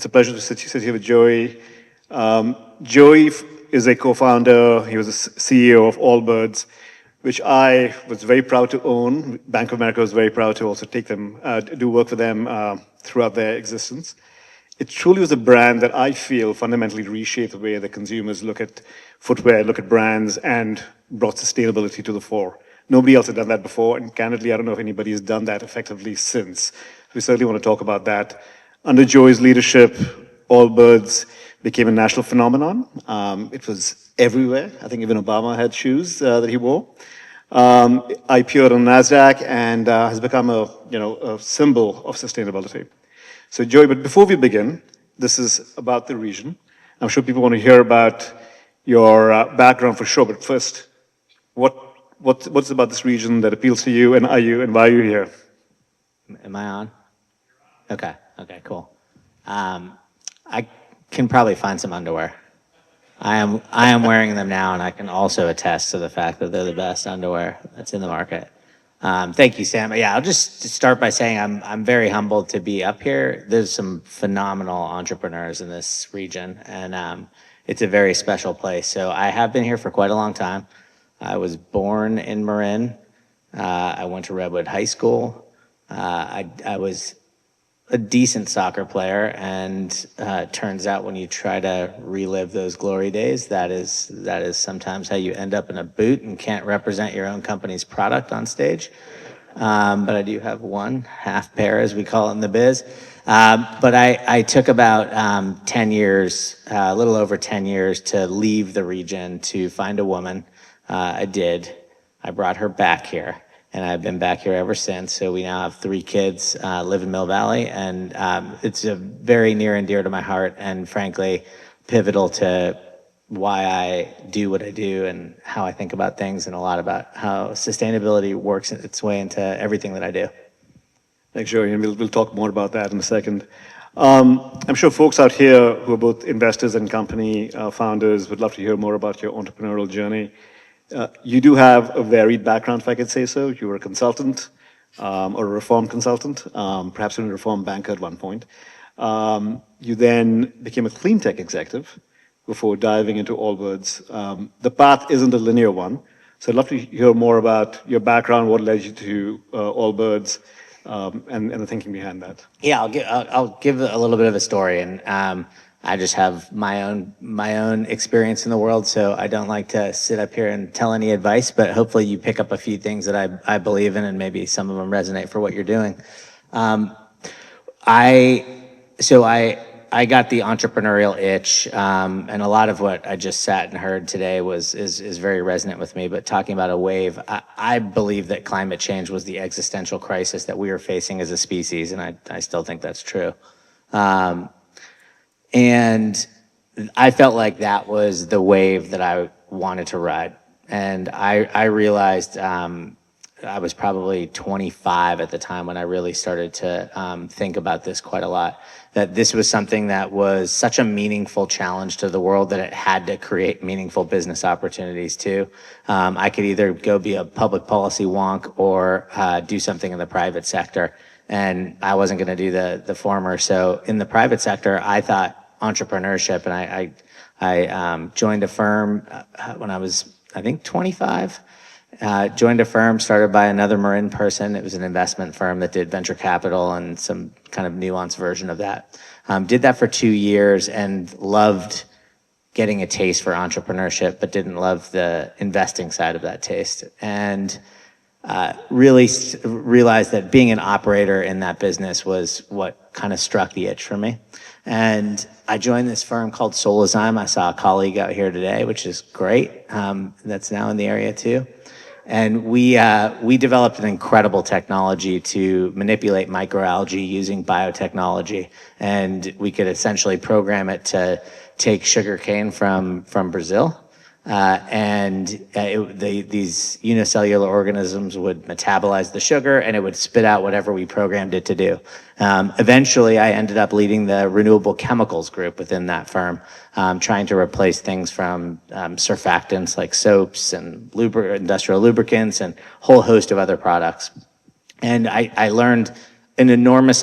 It's a pleasure to sit here with Joey. Joey is a co-founder. He was a CEO of Allbirds, which I was very proud to own. Bank of America was very proud to also take them, do work for them throughout their existence. It truly was a brand that I feel fundamentally reshaped the way that consumers look at footwear, look at brands, and brought sustainability to the fore. Nobody else had done that before, and candidly, I don't know if anybody has done that effectively since. We certainly want to talk about that. Under Joey's leadership, Allbirds became a national phenomenon. It was everywhere. I think even Obama had shoes that he wore. IPO'd on NASDAQ and has become a symbol of sustainability. So Joey, but before we begin, this is about the region. I'm sure people want to hear about your background for sure, but first, what's about this region that appeals to you, and why are you here? Am I on? Okay, cool. I can probably find some underwear. I am wearing them now, and I can also attest to the fact that they're the best underwear that's in the market. Thank you, Sam. Yeah, I'll just start by saying I'm very humbled to be up here. There's some phenomenal entrepreneurs in this region, and it's a very special place. So I have been here for quite a long time. I was born in Marin. I went to Redwood High School. I was a decent soccer player, and turns out when you try to relive those glory days, that is sometimes how you end up in a boot and can't represent your own company's product on stage. But I do have one half pair, as we call it in the biz. But I took about 10 years, a little over 10 years, to leave the region to find a woman. I did. I brought her back here, and I've been back here ever since. So we now have 3 kids, live in Mill Valley, and it's a very near and dear to my heart, and frankly, pivotal to why I do what I do and how I think about things, and a lot about how sustainability works its way into everything that I do. Thanks, Joey, and we'll talk more about that in a second. I'm sure folks out here who are both investors and company founders would love to hear more about your entrepreneurial journey. You do have a varied background, if I could say so. You were a consultant or a reform consultant, perhaps even a reform banker at one point. You then became a clean tech executive before diving into Allbirds. The path isn't a linear one, so I'd love to hear more about your background, what led you to Allbirds, and the thinking behind that. Yeah, I'll give a little bit of a story, and I just have my own experience in the world, so I don't like to sit up here and tell any advice, but hopefully you pick up a few things that I believe in, and maybe some of them resonate for what you're doing. I got the entrepreneurial itch, and a lot of what I just sat and heard today is very resonant with me. But talking about a wave, I believe that climate change was the existential crisis that we are facing as a species, and I still think that's true. And I felt like that was the wave that I wanted to ride. And I realized I was probably 25 at the time when I really started to think about this quite a lot, that this was something that was such a meaningful challenge to the world that it had to create meaningful business opportunities too. I could either go be a public policy wonk or do something in the private sector. And I wasn't going to do the former. So in the private sector, I thought entrepreneurship, and I joined a firm when I was, I think, 25. Joined a firm started by another Marin person. It was an investment firm that did venture capital and some kind of nuanced version of that. Did that for 2 years and loved getting a taste for entrepreneurship, but didn't love the investing side of that taste. And really realized that being an operator in that business was what kind of struck the itch for me. And I joined this firm called Solazyme. I saw a colleague out here today, which is great. That's now in the area too. And we developed an incredible technology to manipulate microalgae using biotechnology. And we could essentially program it to take sugarcane from Brazil. These unicellular organisms would metabolize the sugar, and it would spit out whatever we programmed it to do. Eventually, I ended up leading the renewable chemicals group within that firm, trying to replace things from surfactants like soaps and industrial lubricants and a whole host of other products. And I learned an enormous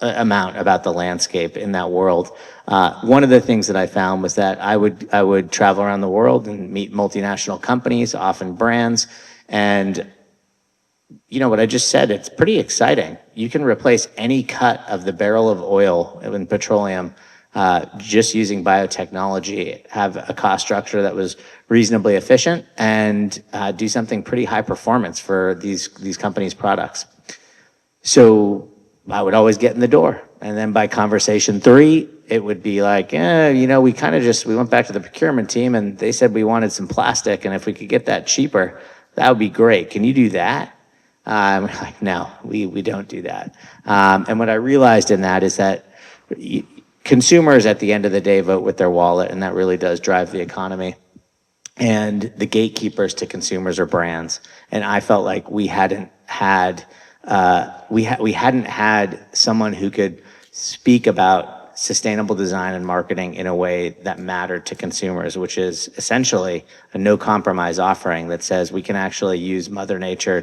amount about the landscape in that world. One of the things that I found was that I would travel around the world and meet multinational companies, often brands, and you know what I just said, it's pretty exciting. You can replace any cut of the barrel of oil in petroleum just using biotechnology, have a cost structure that was reasonably efficient, and do something pretty high performance for these companies' products. So I would always get in the door. And then by conversation 3, it would be like, you know, we went back to the procurement team and they said we wanted some plastic, and if we could get that cheaper, that would be great. Can you do that? We're like, no, we don't do that. And what I realized in that is that consumers at the end of the day vote with their wallet, and that really does drive the economy. And the gatekeepers to consumers are brands. And I felt like we hadn't had someone who could speak about sustainable design and marketing in a way that mattered to consumers, which is essentially a no compromise offering that says we can actually use Mother Nature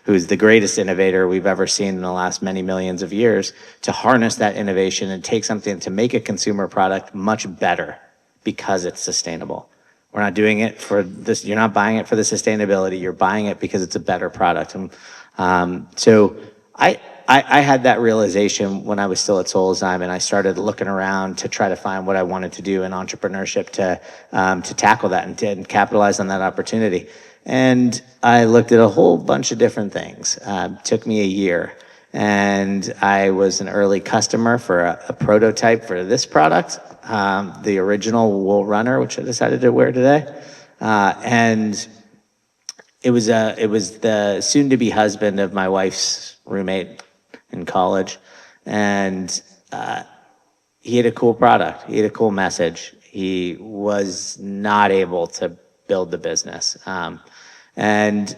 who's the greatest innovator we've ever seen in the last many millions of years, to harness that innovation and take something to make a consumer product much better because it's sustainable. We're not doing it for this. You're not buying it for the sustainability. You're buying it because it's a better product. And so I had that realization when I was still at Solheim, and I started looking around to try to find what I wanted to do in entrepreneurship to tackle that and capitalize on that opportunity. And I looked at a whole bunch of different things. Took me a year. And I was an early customer for a prototype for this product, the original wool runner, which I decided to wear today. And it was the soon-to-be husband of my wife's roommate in college, and he had a cool product. He had a cool message. He was not able to build the business. And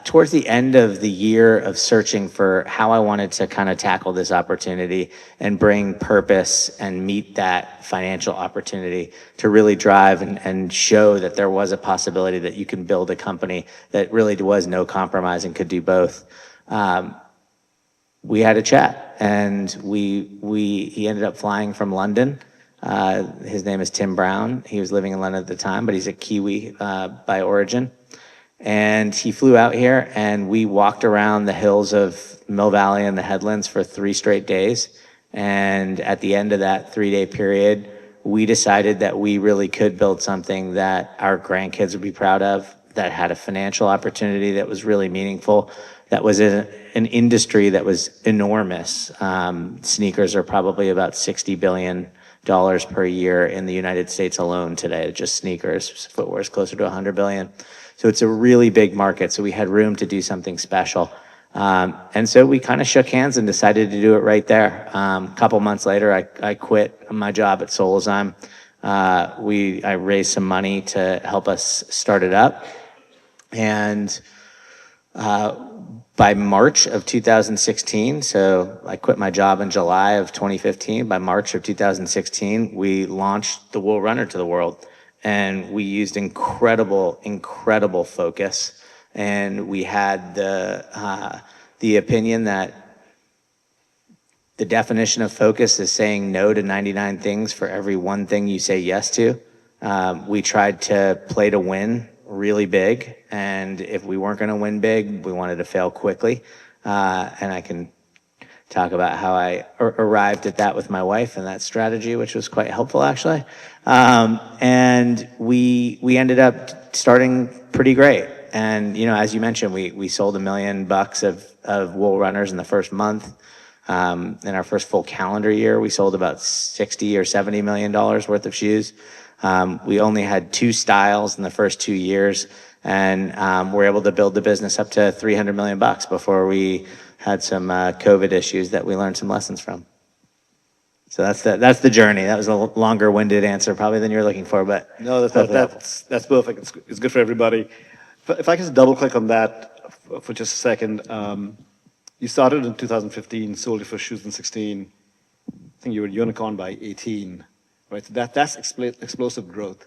towards the end of the year of searching for how I wanted to kind of tackle this opportunity and bring purpose and meet that financial opportunity to really drive and show that there was a possibility that you can build a company that really was no compromise and could do both, we had a chat, and he ended up flying from London. His name is Tim Brown. He was living in London at the time, but he's a Kiwi by origin. And he flew out here, and we walked around the hills of Mill Valley and the headlands for 3 straight days. And at the end of that 3-day period, we decided that we really could build something that our grandkids would be proud of, that had a financial opportunity that was really meaningful, that was in an industry that was enormous. Sneakers are probably about $60 billion per year in the United States alone today, just sneakers. Footwear is closer to $100 billion. So it's a really big market. So we had room to do something special. And so we kind of shook hands and decided to do it right there. A couple months later, I quit my job at Solheim. I raised some money to help us start it up. And by March of 2016, so I quit my job in July of 2015. By March of 2016, we launched the Wool Runner to the world. And we used incredible focus. And we had the opinion that the definition of focus is saying no to 99 things for every one thing you say yes to. We tried to play to win really big, and if we weren't going to win big, we wanted to fail quickly. And I can talk about how I arrived at that with my wife and that strategy, which was quite helpful, actually. And we ended up starting pretty great. And, you know, as you mentioned, we sold $1 million of Wool Runners in the first month. In our first full calendar year, we sold about $60 or $70 million worth of shoes. We only had 2 styles in the first 2 years, and we're able to build the business up to $300 million before we had some COVID issues that we learned some lessons from. So that's the journey. That was a longer-winded answer probably than you're looking for, but no, that's perfect. It's good for everybody. If I can just double-click on that for just a second. You started in 2015, sold your first shoes in 16. I think you were unicorn by 18, right? So that's explosive growth.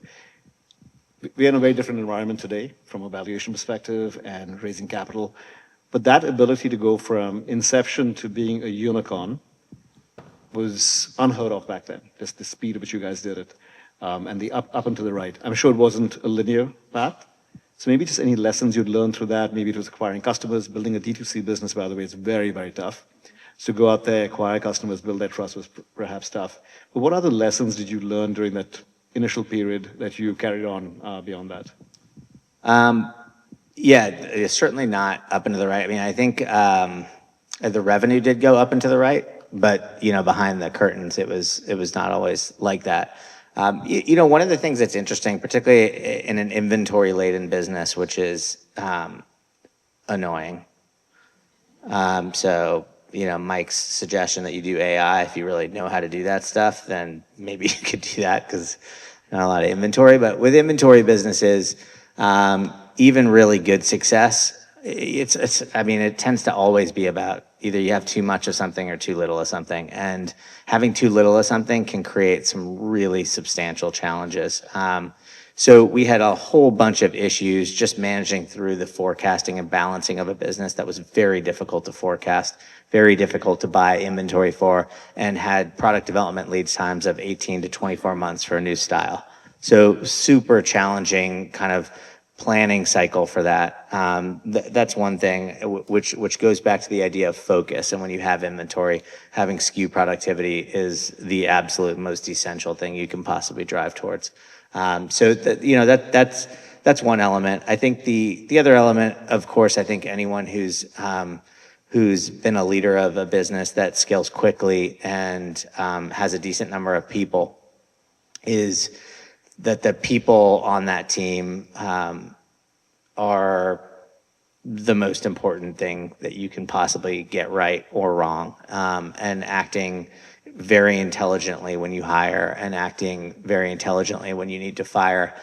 We're in a very different environment today from a valuation perspective and raising capital. But that ability to go from inception to being a unicorn was unheard of back then, just the speed at which you guys did it, and the up and to the right. I'm sure it wasn't a linear path. So maybe just any lessons you'd learned through that. Maybe it was acquiring customers, building a D2C business, by the way, it's very, very tough. So go out there, acquire customers, build their trust was perhaps tough. But what other lessons did you learn during that initial period that you carried on beyond that? Yeah, it's certainly not up and to the right. I mean, I think the revenue did go up and to the right, but behind the curtains, it was not always like that. One of the things that's interesting, particularly in an inventory-laden business, which is annoying. So, Mike's suggestion that you do AI, if you really know how to do that stuff, then maybe you could do that because not a lot of inventory. But with inventory businesses, even really good success, it tends to always be about either you have too much of something or too little of something. And having too little of something can create some really substantial challenges. So we had a whole bunch of issues just managing through the forecasting and balancing of a business that was very difficult to forecast, very difficult to buy inventory for, and had product development lead times of 18 to 24 months for a new style. So super challenging kind of planning cycle for that. That's one thing, which goes back to the idea of focus. And when you have inventory, having SKU productivity is the absolute most essential thing you can possibly drive towards. So that's one element. I think the other element, of course, I think anyone who's been a leader of a business that scales quickly and has a decent number of people is that the people on that team are the most important thing that you can possibly get right or wrong, and acting very intelligently when you hire and acting very intelligently when you need to fire,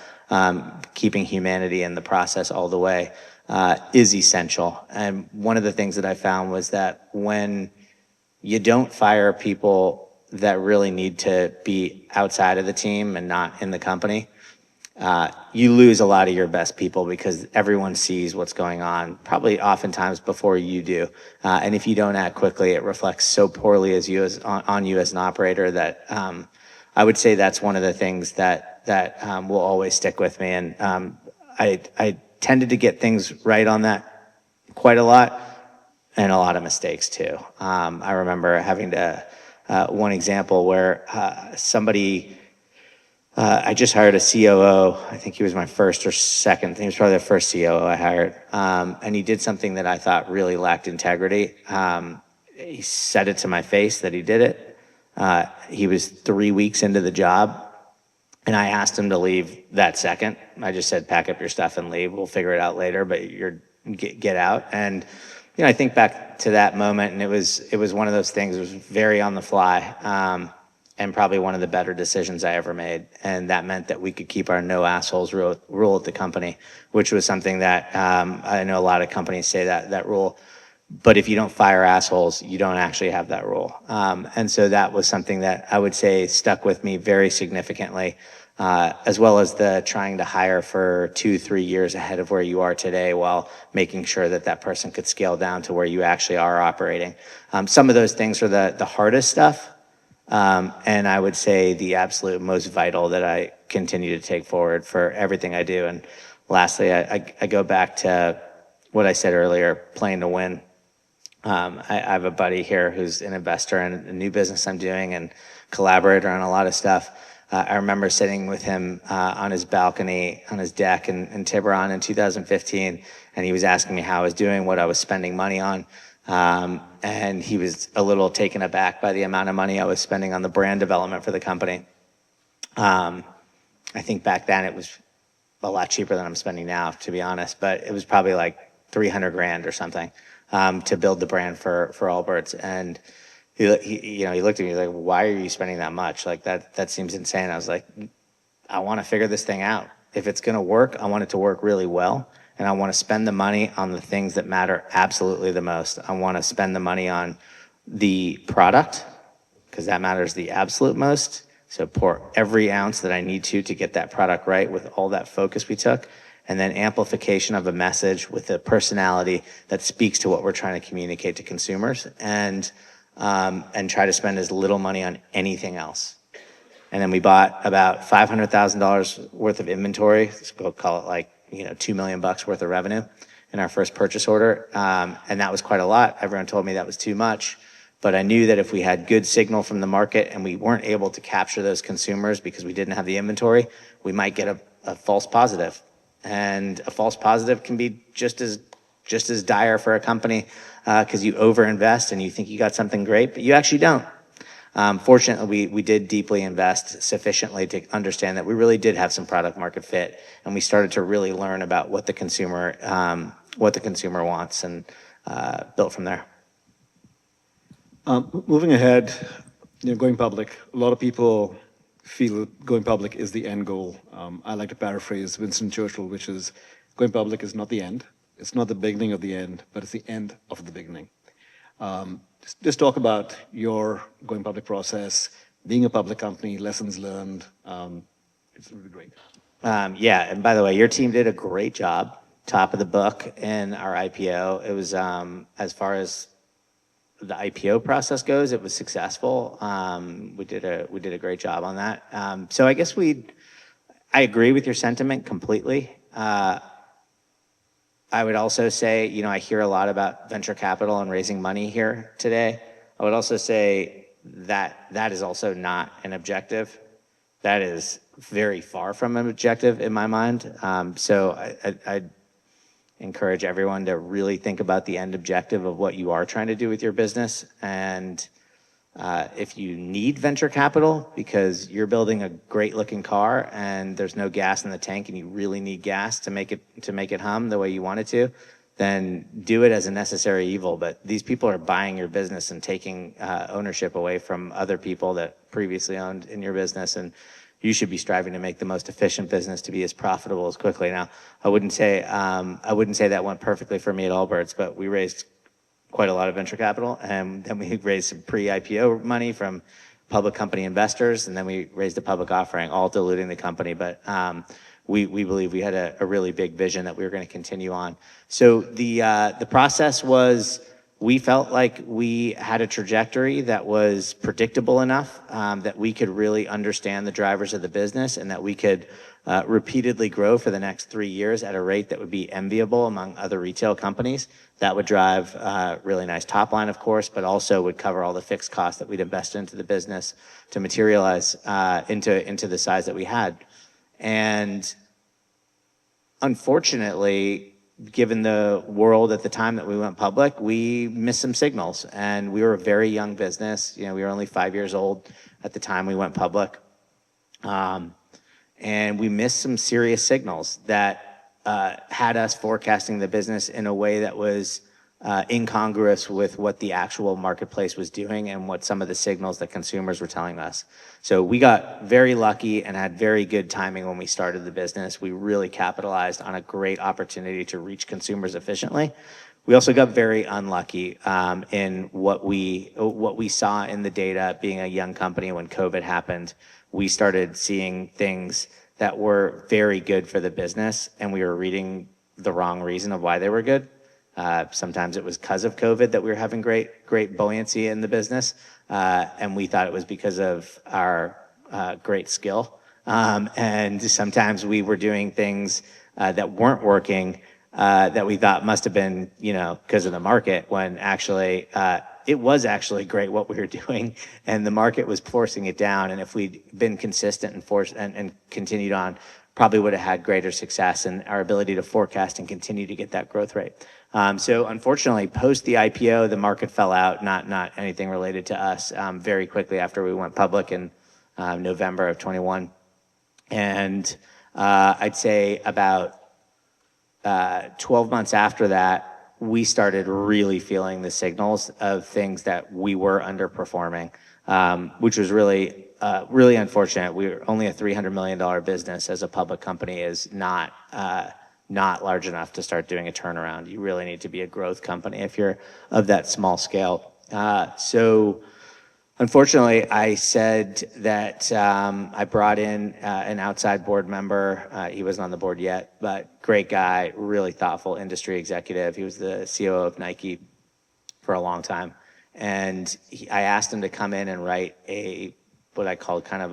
keeping humanity in the process all the way is essential. And one of the things that I found was that when you don't fire people that really need to be outside of the team and not in the company, you lose a lot of your best people because everyone sees what's going on, probably oftentimes before you do. And if you don't act quickly, it reflects so poorly on you as an operator that I would say that's one of the things that will always stick with me. And I tended to get things right on that quite a lot, and a lot of mistakes too. I remember having to one example where I just hired a COO. I think he was my first or second. He was probably the first COO I hired. And he did something that I thought really lacked integrity. He said it to my face that he did it. He was 3 weeks into the job, and I asked him to leave that second. I just said, pack up your stuff and leave. We'll figure it out later, but get out. And I think back to that moment, and it was one of those things. It was very on the fly. And probably one of the better decisions I ever made. And that meant that we could keep our no assholes rule at the company, which was something that I know a lot of companies say that rule. But if you don't fire assholes, you don't actually have that rule. And so that was something that I would say stuck with me very significantly, as well as the trying to hire for 2-3 years ahead of where you are today while making sure that person could scale down to where you actually are operating. Some of those things are the hardest stuff. And I would say the absolute most vital that I continue to take forward for everything I do. And lastly, I go back to what I said earlier, playing to win. I have a buddy here who's an investor in a new business I'm doing and collaborator on a lot of stuff. I remember sitting with him on his balcony, on his deck in Tiburon in 2015, and he was asking me how I was doing, what I was spending money on. And he was a little taken aback by the amount of money I was spending on the brand development for the company. I think back then it was a lot cheaper than I'm spending now, to be honest, but it was probably like $300,000 or something to build the brand for Allbirds. And he looked at me like, why are you spending that much? Like that seems insane. I was like, I want to figure this thing out. If it's going to work, I want it to work really well. And I want to spend the money on the things that matter absolutely the most. I want to spend the money on the product because that matters the absolute most. So pour every ounce that I need to get that product right with all that focus we took. And then amplification of a message with a personality that speaks to what we're trying to communicate to consumers. And and try to spend as little money on anything else. And then we bought about $500,000 worth of inventory. We'll call it like, $2 million worth of revenue in our first purchase order. And that was quite a lot. Everyone told me that was too much. But I knew that if we had good signal from the market and we weren't able to capture those consumers because we didn't have the inventory, we might get a false positive. And a false positive can be just as dire for a company because you overinvest and you think you got something great, but you actually don't. Fortunately, we did deeply invest sufficiently to understand that we really did have some product market fit, and we started to really learn about what the consumer wants, and built from there. Moving ahead, going public, a lot of people feel going public is the end goal. I like to paraphrase Winston Churchill, which is going public is not the end. It's not the beginning of the end, but it's the end of the beginning. Just talk about your going public process, being a public company, lessons learned. It's really great. Yeah, and by the way, your team did a great job, top of the book in our IPO. It was, as far as the IPO process goes, it was successful. We did a great job on that. So I guess I agree with your sentiment completely. I would also say, I hear a lot about venture capital and raising money here today. I would also say that is also not an objective. That is very far from an objective in my mind. So I encourage everyone to really think about the end objective of what you are trying to do with your business. And if you need venture capital because you're building a great looking car and there's no gas in the tank and you really need gas to make it hum the way you want it to, then do it as a necessary evil. But these people are buying your business and taking ownership away from other people that previously owned in your business, and you should be striving to make the most efficient business to be as profitable as quickly. Now, I wouldn't say that went perfectly for me at Allbirds, but we raised quite a lot of venture capital, and then we raised some pre-IPO money from public company investors, and then we raised a public offering, all diluting the company. But we believe we had a really big vision that we were going to continue on. So the process was, we felt like we had a trajectory that was predictable enough that we could really understand the drivers of the business, and that we could repeatedly grow for the next 3 years at a rate that would be enviable among other retail companies. That would drive really nice top line, of course, but also would cover all the fixed costs that we'd invested into the business to materialize into the size that we had. And unfortunately, given the world at the time that we went public, we missed some signals, and we were a very young business. We were only 5 years old at the time we went public. And we missed some serious signals that had us forecasting the business in a way that was incongruous with what the actual marketplace was doing and what some of the signals that consumers were telling us. So we got very lucky and had very good timing when we started the business. We really capitalized on a great opportunity to reach consumers efficiently. We also got very unlucky in what we saw in the data. Being a young company, when COVID happened, we started seeing things that were very good for the business, and we were reading the wrong reason of why they were good. Sometimes it was because of COVID that we were having great buoyancy in the business, and we thought it was because of our great skill. And sometimes we were doing things that weren't working that we thought must have been, because of the market, when actually it was actually great what we were doing, and the market was forcing it down. And if we'd been consistent and continued on, probably would have had greater success in our ability to forecast and continue to get that growth rate. So unfortunately, post the IPO, the market fell out, not anything related to us, very quickly after we went public in November of 21. And I'd say about 12 months after that, we started really feeling the signals of things that we were underperforming, which was really unfortunate. We were only a $300 million business. As a public company is not large enough to start doing a turnaround. You really need to be a growth company if you're of that small scale. So unfortunately, I said that I brought in an outside board member. He wasn't on the board yet, but great guy, really thoughtful industry executive. He was the COO of Nike for a long time. And I asked him to come in and write what I called kind of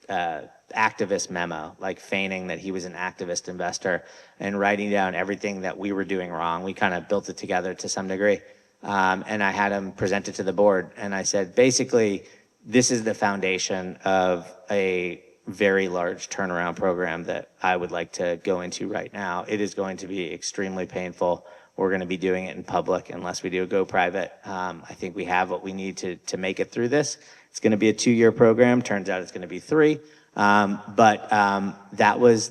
a activist memo, like feigning that he was an activist investor and writing down everything that we were doing wrong. We kind of built it together to some degree. And I had him present it to the board. And I said, basically, this is the foundation of a very large turnaround program that I would like to go into right now. It is going to be extremely painful. We're going to be doing it in public unless we do a go private. I think we have what we need to make it through this. It's going to be a 2-year program. Turns out it's going to be 3. But that was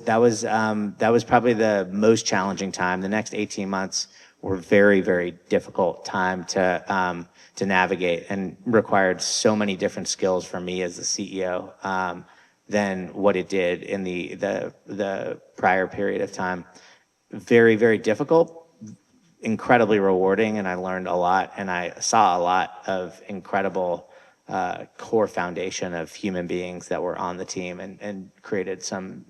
probably the most challenging time. The next 18 months were very, very difficult time to navigate and required so many different skills from me as the CEO than what it did in the prior period of time. Very, very difficult, incredibly rewarding, and I learned a lot, and I saw a lot of incredible core foundation of human beings that were on the team and created some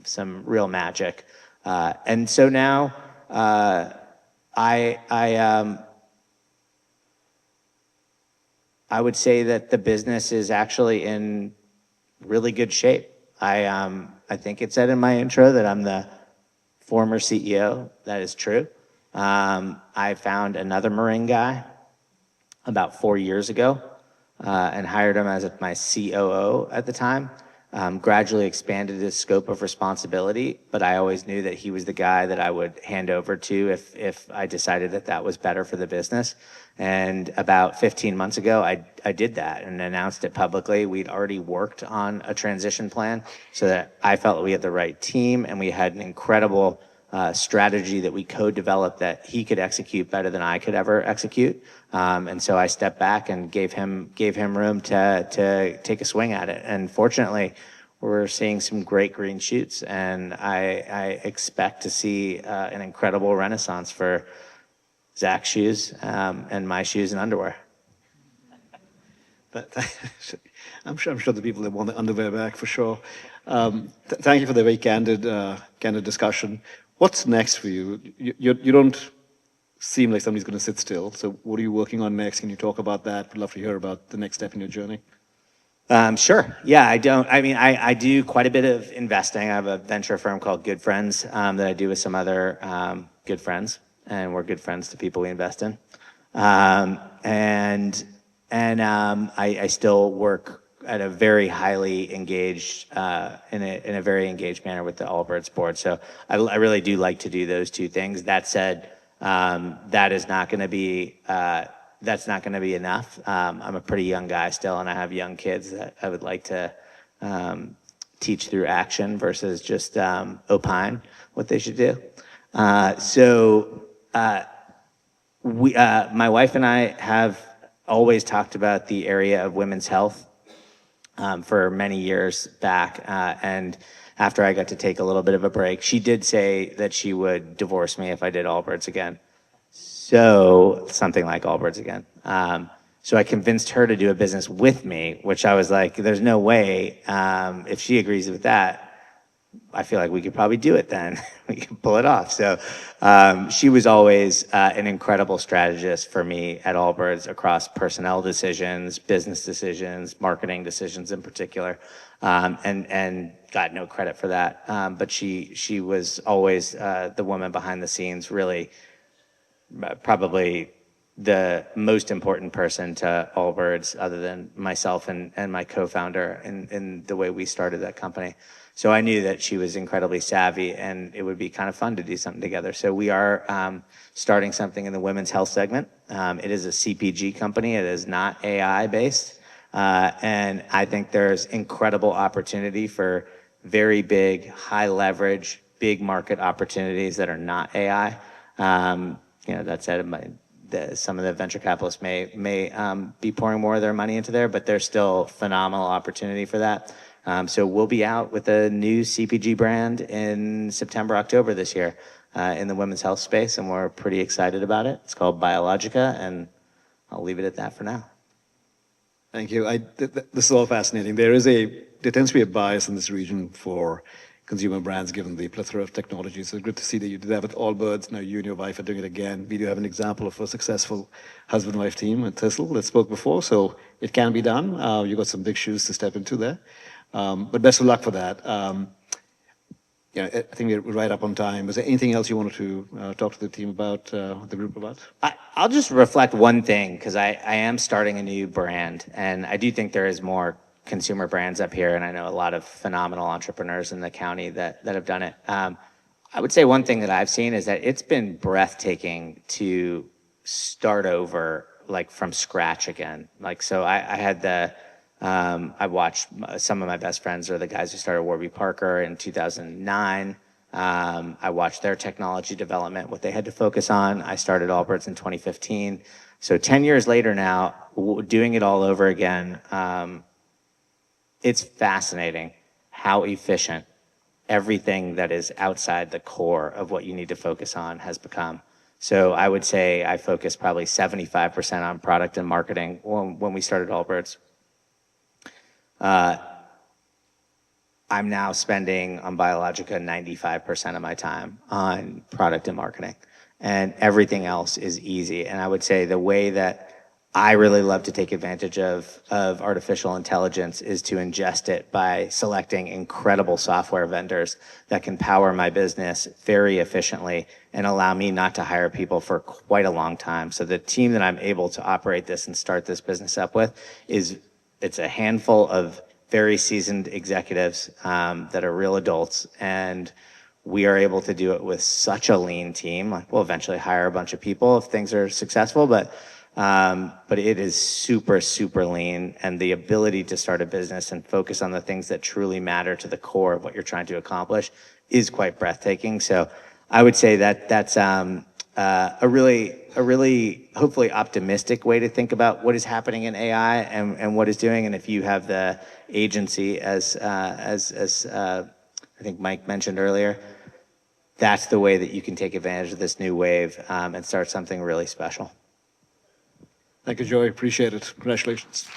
real magic. And so now I would say that the business is actually in really good shape. I think it said in my intro that I'm the former CEO. That is true. I found another Marine guy about 4 years ago and hired him as my COO at the time. Gradually expanded his scope of responsibility, but I always knew that he was the guy that I would hand over to if I decided that was better for the business. And about 15 months ago, I did that and announced it publicly. We'd already worked on a transition plan so that I felt that we had the right team and we had an incredible strategy that we co-developed that he could execute better than I could ever execute. And so I stepped back and gave him room to take a swing at it. And fortunately, we're seeing some great green shoots, and I expect to see an incredible renaissance for Zach's shoes and my shoes and underwear. I'm sure the people that want the underwear back for sure. Thank you for the very candid discussion. What's next for you? You don't seem like somebody's going to sit still. So what are you working on next? Can you talk about that? Would love to hear about the next step in your journey. Sure. Yeah, I do quite a bit of investing. I have a venture firm called Good Friends that I do with some other good friends, and we're good friends to people we invest in. And I still work at a very highly engaged, in a very engaged manner with the Allbirds board. So I really do like to do those two things. That said, that's not going to be enough. I'm a pretty young guy still, and I have young kids that I would like to teach through action versus just opine what they should do. My wife and I have always talked about the area of women's health for many years back. And after I got to take a little bit of a break, she did say that she would divorce me if I did Allbirds again. So something like Allbirds again. So I convinced her to do a business with me, which I was like, there's no way. If she agrees with that, I feel like we could probably do it then. We can pull it off. So she was always an incredible strategist for me at Allbirds across personnel decisions, business decisions, marketing decisions in particular, and got no credit for that. But she was always the woman behind the scenes, really probably the most important person to Allbirds other than myself and my co-founder in the way we started that company. So I knew that she was incredibly savvy and it would be kind of fun to do something together. So we are starting something in the women's health segment. It is a CPG company. It is not AI based. And I think there's incredible opportunity for very big, high leverage, big market opportunities that are not AI. That said, some of the venture capitalists may be pouring more of their money into there, but there's still phenomenal opportunity for that. So we'll be out with a new CPG brand in September, October this year in the women's health space, and we're pretty excited about it. It's called Biologica, and I'll leave it at that for now. Thank you. This is all fascinating. There tends to be a bias in this region for consumer brands given the plethora of technology. So good to see that you did that with Allbirds. Now you and your wife are doing it again. We do have an example of a successful husband-wife team at Thistle that spoke before, so it can be done. You've got some big shoes to step into there. But best of luck for that. Yeah, I think we're right up on time. Was there anything else you wanted to talk to the team about, the group about? I'll just reflect one thing, because I am starting a new brand, and I do think there is more consumer brands up here, and I know a lot of phenomenal entrepreneurs in the county that have done it. I would say one thing that I've seen is that it's been breathtaking to start over, like from scratch again. Like, so I had I watched some of my best friends are the guys who started Warby Parker in 2009. I watched their technology development, what they had to focus on. I started Allbirds in 2015. So 10 years later now, doing it all over again, it's fascinating how efficient everything that is outside the core of what you need to focus on has become. So I would say I focus probably 75% on product and marketing when we started Allbirds. I'm now spending on Biologica 95% of my time on product and marketing, and everything else is easy. And I would say the way that I really love to take advantage of artificial intelligence is to ingest it by selecting incredible software vendors that can power my business very efficiently and allow me not to hire people for quite a long time. So the team that I'm able to operate this and start this business up with it's a handful of very seasoned executives that are real adults, and we are able to do it with such a lean team. Like, we'll eventually hire a bunch of people if things are successful, but it is super, super lean, and the ability to start a business and focus on the things that truly matter to the core of what you're trying to accomplish is quite breathtaking. So I would say that that's a really hopefully optimistic way to think about what is happening in AI and what it's doing. And if you have the agency, as I think Mike mentioned earlier, that's the way that you can take advantage of this new wave and start something really special. Thank you, Joey. Appreciate it. Congratulations.